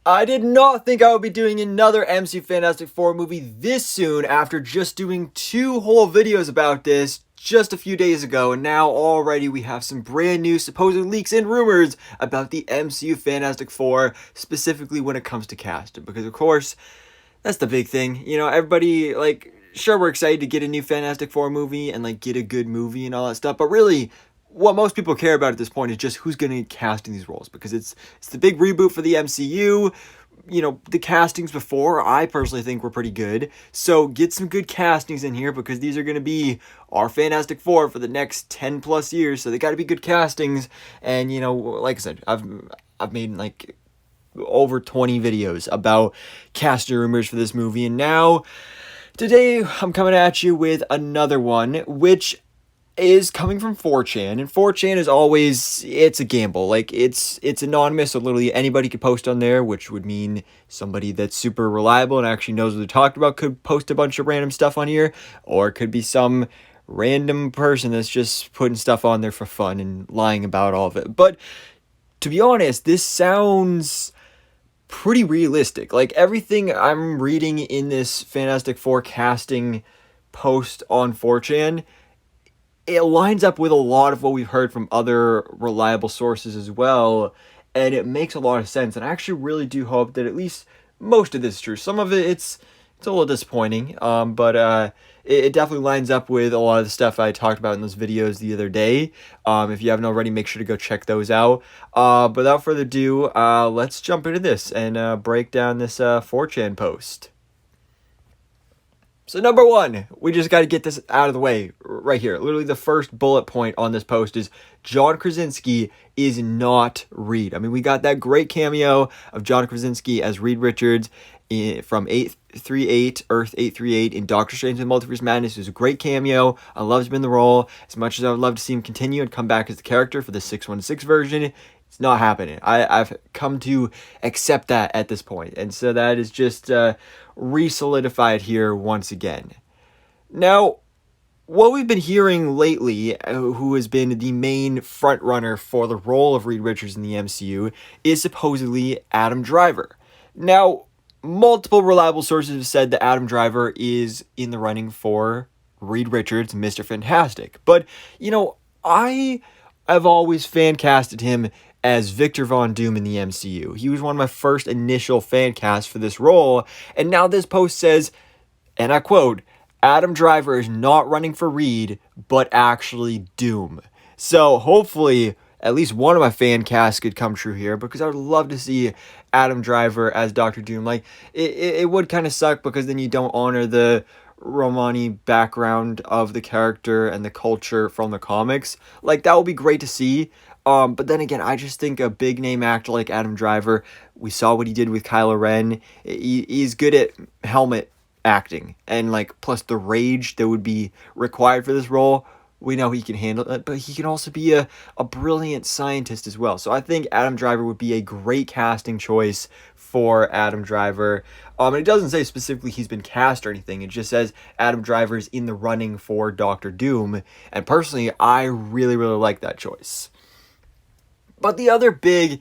I did not think I would be doing another MCU Fantastic Four movie this soon after just doing 2 whole videos about this just a few days ago, and now already we have some brand new supposed leaks and rumors about the MCU Fantastic Four, specifically when it comes to casting, because of course, that's the big thing. Everybody, sure, we're excited to get a new Fantastic Four movie and, get a good movie and all that stuff, but really, what most people care about at this point is just who's going to get cast in these roles, because it's the big reboot for the MCU. The castings before, I personally think were pretty good. So get some good castings in here, because these are going to be our Fantastic Four for the next 10 plus years. So they got to be good castings. And, like I said, I've made over 20 videos about casting rumors for this movie. And now, today, I'm coming at you with another one, which is coming from 4chan, and 4chan is always, it's a gamble. It's anonymous, so literally anybody could post on there, which would mean somebody that's super reliable and actually knows what they're talking about could post a bunch of random stuff on here, or it could be some random person that's just putting stuff on there for fun and lying about all of it. But to be honest, this sounds pretty realistic. Everything I'm reading in this Fantastic Four casting post on 4chan, it lines up with a lot of what we've heard from other reliable sources as well, and it makes a lot of sense. And I actually really do hope that at least most of this is true. Some of it, it's a little disappointing, but it definitely lines up with a lot of the stuff I talked about in those videos the other day. If you haven't already, make sure to go check those out. But without further ado, let's jump into this and break down this 4chan post. So number 1, we just got to get this out of the way right here. Literally the first bullet point on this post is John Krasinski is not Reed. I mean, we got that great cameo of John Krasinski as Reed Richards from 838, Earth 838 in Doctor Strange and the Multiverse of Madness. It was a great cameo. I loved him in the role. As much as I would love to see him continue and come back as the character for the 616 version, it's not happening. I've come to accept that at this point. And so that is just re-solidified here once again. Now, what we've been hearing lately, who has been the main frontrunner for the role of Reed Richards in the MCU, is supposedly Adam Driver. Now, multiple reliable sources have said that Adam Driver is in the running for Reed Richards, Mr. Fantastic. But, I have always fan casted him as Victor Von Doom in the MCU. He was one of my first initial fan casts for this role, and now this post says, and I quote, Adam Driver is not running for Reed, but actually Doom. So hopefully at least one of my fan casts could come true here, because I would love to see Adam Driver as Dr. Doom. It would kind of suck, because then you don't honor the Romani background of the character and the culture from the comics. That would be great to see. But then again, I just think a big name actor like Adam Driver, we saw what he did with Kylo Ren. He's good at helmet acting, and plus the rage that would be required for this role. We know he can handle it, but he can also be a brilliant scientist as well. So I think Adam Driver would be a great casting choice for Adam Driver. And it doesn't say specifically he's been cast or anything. It just says Adam Driver is in the running for Doctor Doom. And personally, I really, really like that choice. But the other big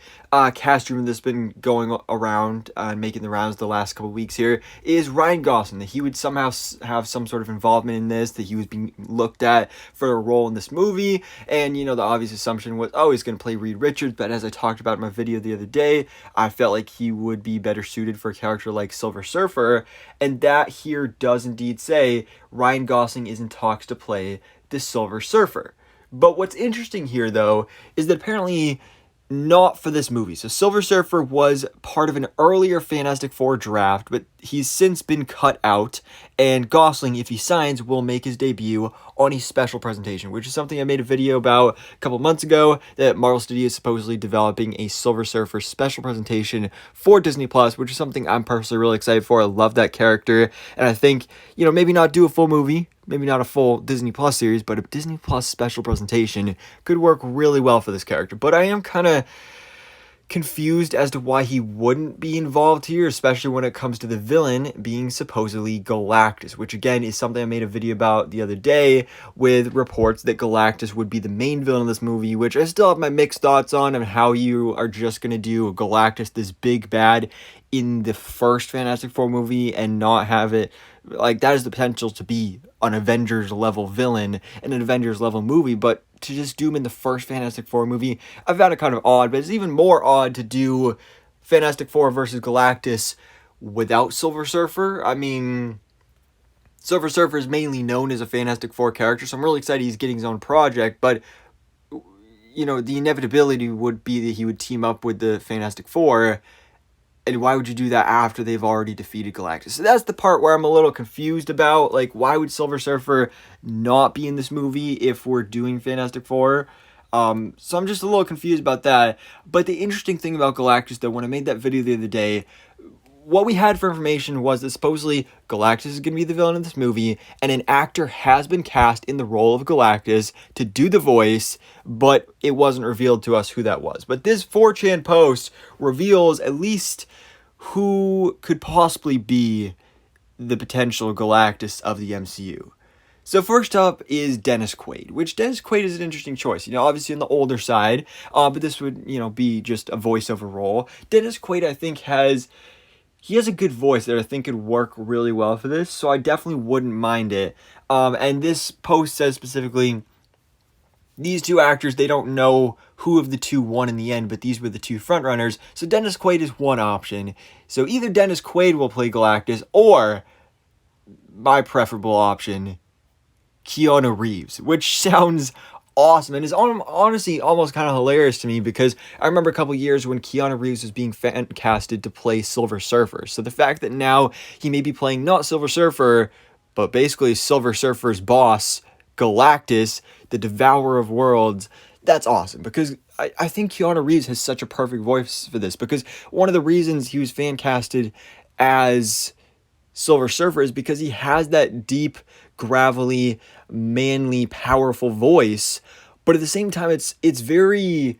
cast rumor that's been going around and making the rounds the last couple weeks here is Ryan Gosling, that he would somehow have some sort of involvement in this, that he was being looked at for a role in this movie. And, the obvious assumption was, he's going to play Reed Richards. But as I talked about in my video the other day, I felt like he would be better suited for a character like Silver Surfer. And that here does indeed say Ryan Gosling is in talks to play the Silver Surfer. But what's interesting here, though, is that apparently not for this movie. So Silver Surfer was part of an earlier Fantastic Four draft, but he's since been cut out, and Gosling, if he signs, will make his debut on a special presentation, which is something I made a video about a couple months ago, that Marvel Studios is supposedly developing a Silver Surfer special presentation for Disney+, which is something I'm personally really excited for. I love that character, and I think, maybe not do a full movie, maybe not a full Disney Plus series, but a Disney Plus special presentation could work really well for this character. But I am kind of confused as to why he wouldn't be involved here, especially when it comes to the villain being supposedly Galactus, which again is something I made a video about the other day with reports that Galactus would be the main villain of this movie, which I still have my mixed thoughts on how you are just going to do Galactus, this big bad, in the first Fantastic Four movie and not have it, like, that has the potential to be an Avengers level villain in an Avengers level movie, but to just do him in the first Fantastic Four movie, I found it kind of odd. But it's even more odd to do Fantastic Four versus Galactus without Silver Surfer. I mean, Silver Surfer is mainly known as a Fantastic Four character, so I'm really excited he's getting his own project, but you know, the inevitability would be that he would team up with the Fantastic Four. And why would you do that after they've already defeated Galactus? So that's the part where I'm a little confused about. Like, why would Silver Surfer not be in this movie if we're doing Fantastic Four? So I'm just a little confused about that. But the interesting thing about Galactus, though, when I made that video the other day, what we had for information was that supposedly Galactus is going to be the villain of this movie, and an actor has been cast in the role of Galactus to do the voice, but it wasn't revealed to us who that was. But this 4chan post reveals at least who could possibly be the potential Galactus of the MCU. So first up is Dennis Quaid, which Dennis Quaid is an interesting choice. You know, obviously on the older side, but this would, you know, be just a voiceover role. Dennis Quaid, I think, has a good voice that I think could work really well for this, so I definitely wouldn't mind it. And this post says specifically, these two actors, they don't know who of the two won in the end, but these were the two frontrunners, so Dennis Quaid is one option. So either Dennis Quaid will play Galactus, or my preferable option, Keanu Reeves, which sounds awesome and is honestly almost kind of hilarious to me, because I remember a couple years when Keanu Reeves was being fan casted to play Silver Surfer. So the fact that now he may be playing not Silver Surfer, but basically Silver Surfer's boss, Galactus, the Devourer of Worlds, that's awesome, because I think Keanu Reeves has such a perfect voice for this, because one of the reasons he was fan casted as Silver Surfer is because he has that deep, gravelly, manly, powerful voice, but at the same time it's very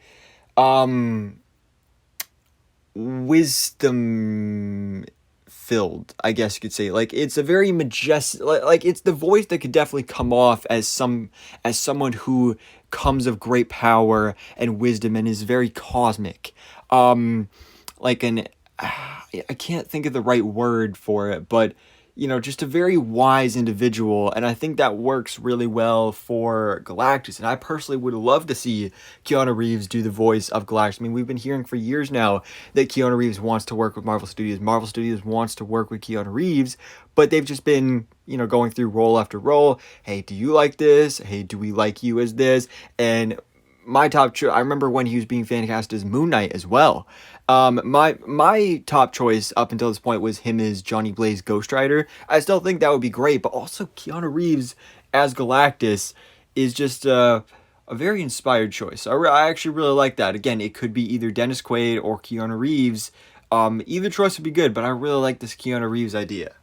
wisdom filled, I guess you could say. Like, it's a very majestic, like it's the voice that could definitely come off as someone who comes of great power and wisdom and is very cosmic. Like an I can't think of the right word for it, but you know, just a very wise individual, and I think that works really well for Galactus. And I personally would love to see Keanu Reeves do the voice of Galactus. I mean, we've been hearing for years now that Keanu Reeves wants to work with Marvel Studios. Marvel Studios wants to work with Keanu Reeves, but they've just been, you know, going through role after role. Hey, do you like this? Hey, do we like you as this? And my top choice, I remember when he was being fan cast as Moon Knight as well. My top choice up until this point was him as Johnny Blaze Ghost Rider. I still think that would be great, but also Keanu Reeves as Galactus is just a very inspired choice. I actually really like that. Again, it could be either Dennis Quaid or Keanu Reeves. Either choice would be good, but I really like this Keanu Reeves idea.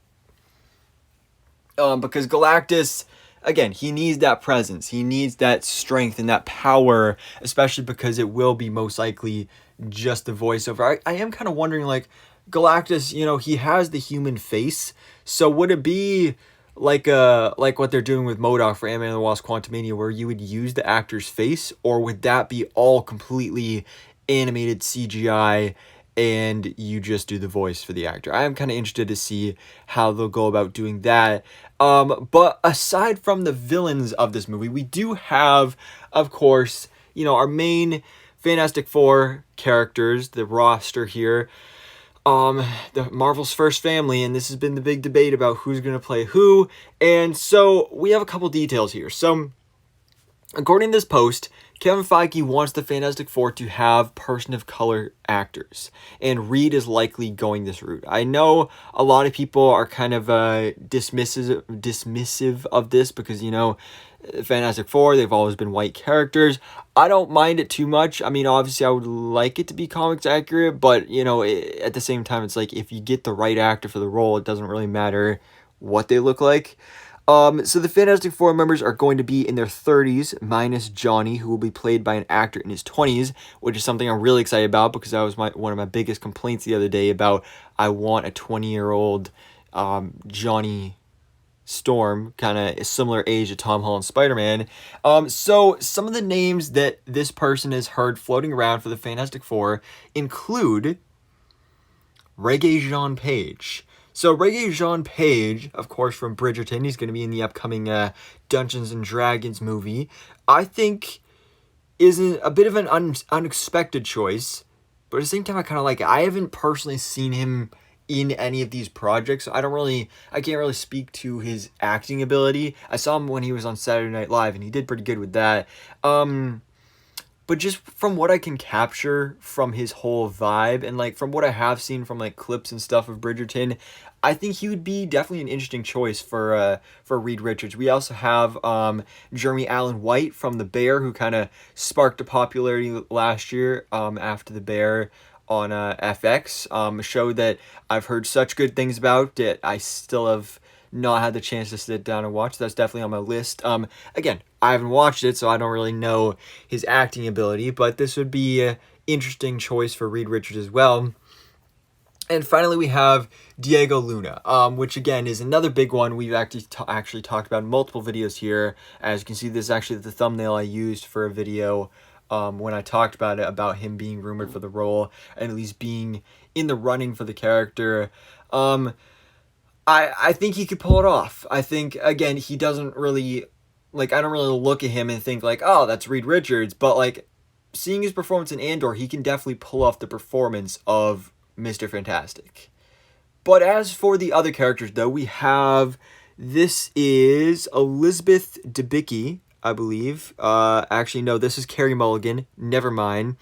Because Galactus, again, he needs that presence. He needs that strength and that power, especially because it will be most likely just the voiceover. I am kind of wondering, like, Galactus, you know, he has the human face, so would it be like what they're doing with MODOK for Ant-Man and the Wasp: Quantumania, where you would use the actor's face, or would that be all completely animated CGI and you just do the voice for the actor? I am kind of interested to see how they'll go about doing that. But aside from the villains of this movie, we do have, of course, you know, our main Fantastic Four characters, the roster here, the Marvel's first family, and this has been the big debate about who's going to play who. And so we have a couple details here. So according to this post, Kevin Feige wants the Fantastic Four to have person of color actors, and Reed is likely going this route. I know a lot of people are kind of dismissive of this because, you know, Fantastic Four, they've always been white characters. I don't mind it too much. I mean, obviously I would like it to be comics accurate, but, you know, at the same time, it's like if you get the right actor for the role, it doesn't really matter what they look like. So the Fantastic Four members are going to be in their 30s, minus Johnny, who will be played by an actor in his 20s, which is something I'm really excited about because that was one of my biggest complaints the other day about I want a 20-year-old Johnny Storm, kind of similar age to Tom Holland's Spider-Man. So some of the names that this person has heard floating around for the Fantastic Four include Regé-Jean Page. So Regé-Jean Page, of course, from Bridgerton, he's going to be in the upcoming Dungeons and Dragons movie. I think is a bit of an unexpected choice, but at the same time, I kind of like it. I haven't personally seen him in any of these projects, so I can't really speak to his acting ability. I saw him when he was on Saturday Night Live, and he did pretty good with that. But just from what I can capture from his whole vibe, and like from what I have seen from like clips and stuff of Bridgerton, I think he would be definitely an interesting choice for Reed Richards. We also have Jeremy Allen White from The Bear, who kind of sparked a popularity last year after The Bear on FX, a show that I've heard such good things about that I still have not had the chance to sit down and watch. That's definitely on my list. Again, I haven't watched it, so I don't really know his acting ability, but this would be an interesting choice for Reed Richards as well. And finally, we have Diego Luna, which again is another big one we've actually talked about in multiple videos here. As you can see, this is actually the thumbnail I used for a video when I talked about it, about him being rumored for the role and at least being in the running for the character. I think he could pull it off. I think, again, he doesn't really, like, I don't really look at him and think, like, oh, that's Reed Richards. But, like, seeing his performance in Andor, he can definitely pull off the performance of Mr. Fantastic. But as for the other characters, though, we have, this is Elizabeth Debicki, I believe. Actually, no, this is Carey Mulligan. Never mind.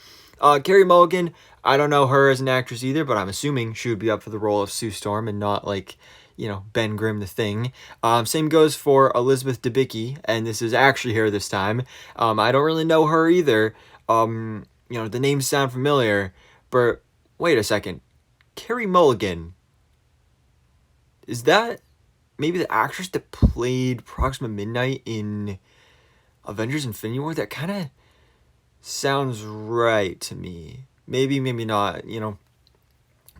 Carey Mulligan, I don't know her as an actress either, but I'm assuming she would be up for the role of Sue Storm and not, like, you know, Ben Grimm the Thing. Same goes for Elizabeth Debicki, and this is actually her this time. I don't really know her either. You know, the names sound familiar, but wait a second. Carey Mulligan, is that maybe the actress that played Proxima Midnight in Avengers Infinity War? That kind of sounds right to me. Maybe, maybe not, you know.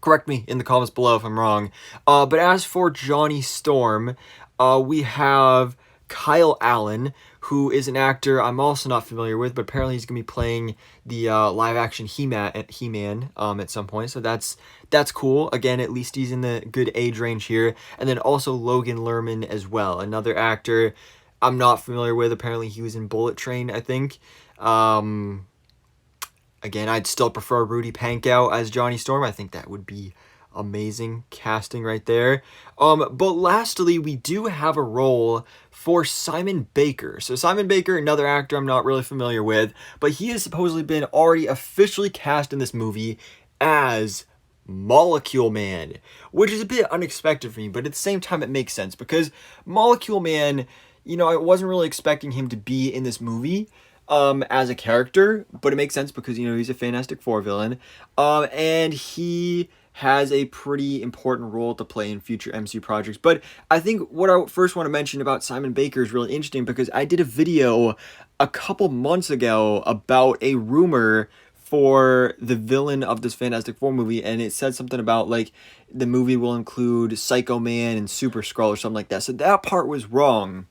Correct me in the comments below if I'm wrong. But as for Johnny Storm, we have Kyle Allen, who is an actor I'm also not familiar with, but apparently he's going to be playing the live-action He-Man at some point, so that's cool. Again, at least he's in the good age range here. And then also Logan Lerman as well, another actor I'm not familiar with. Apparently he was in Bullet Train, I think. Again, I'd still prefer Rudy Pankow as Johnny Storm. I think that would be amazing casting right there. But lastly, we do have a role for Simon Baker. So Simon Baker, another actor I'm not really familiar with, but he has supposedly been already officially cast in this movie as Molecule Man, which is a bit unexpected for me, but at the same time it makes sense because Molecule Man, you know, I wasn't really expecting him to be in this movie as a character, but it makes sense because, you know, he's a Fantastic Four villain, and he has a pretty important role to play in future MCU projects. But I think what I first want to mention about Simon Baker is really interesting because I did a video a couple months ago about a rumor for the villain of this Fantastic Four movie, and it said something about, like, the movie will include Psycho Man and Super Skrull or something like that. So that part was wrong.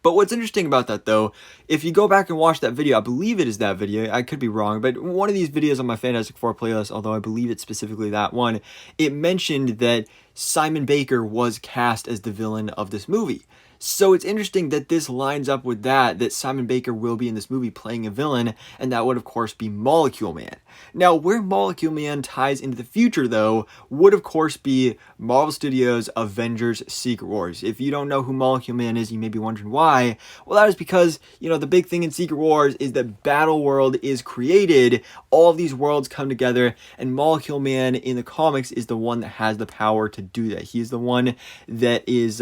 But what's interesting about that, though, if you go back and watch that video, I believe it is that video, I could be wrong, but one of these videos on my Fantastic Four playlist, although I believe it's specifically that one, it mentioned that Simon Baker was cast as the villain of this movie. So it's interesting that this lines up with that Simon Baker will be in this movie playing a villain, and that would, of course, be Molecule Man. Now, where Molecule Man ties into the future, though, would, of course, be Marvel Studios' Avengers Secret Wars. If you don't know who Molecule Man is, you may be wondering why. Well, that is because, you know, the big thing in Secret Wars is that Battle World is created, all of these worlds come together, and Molecule Man in the comics is the one that has the power to do that. He is the one that is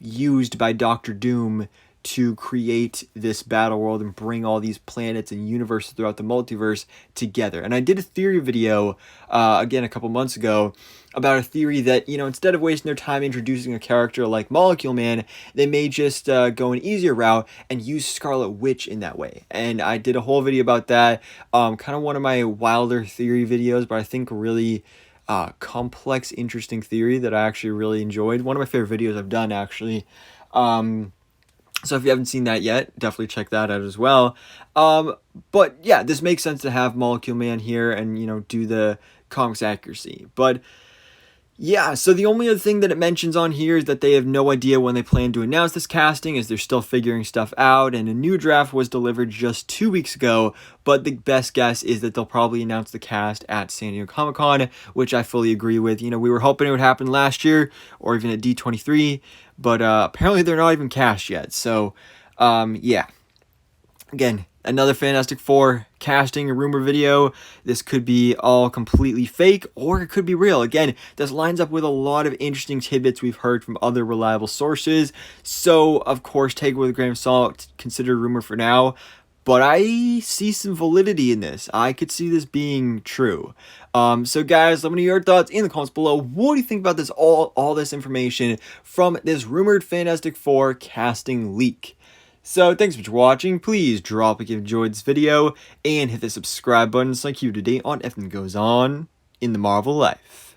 used by Doctor Doom to create this battle world and bring all these planets and universes throughout the multiverse together. And I did a theory video, again, a couple months ago, about a theory that, you know, instead of wasting their time introducing a character like Molecule Man, they may just go an easier route and use Scarlet Witch in that way. And I did a whole video about that, kind of one of my wilder theory videos, but I think really complex, interesting theory that I actually really enjoyed. One of my favorite videos I've done, actually. So if you haven't seen that yet, definitely check that out as well. But yeah, this makes sense to have Molecule Man here and, you know, do the comics accuracy. But yeah, so the only other thing that it mentions on here is that they have no idea when they plan to announce this casting, as they're still figuring stuff out, and a new draft was delivered just 2 weeks ago, but the best guess is that they'll probably announce the cast at San Diego Comic-Con, which I fully agree with. You know, we were hoping it would happen last year, or even at D23, but apparently they're not even cast yet, so yeah. Again, another Fantastic Four casting rumor video. This could be all completely fake, or it could be real. Again, this lines up with a lot of interesting tidbits we've heard from other reliable sources. So, of course, take it with a grain of salt. Consider rumor for now. But I see some validity in this. I could see this being true. So guys, let me know your thoughts in the comments below. What do you think about this all this information from this rumored Fantastic Four casting leak? So thanks for watching. Please drop a like if you enjoyed this video and hit the subscribe button so I keep you up to date on everything that goes on in the Marvel life.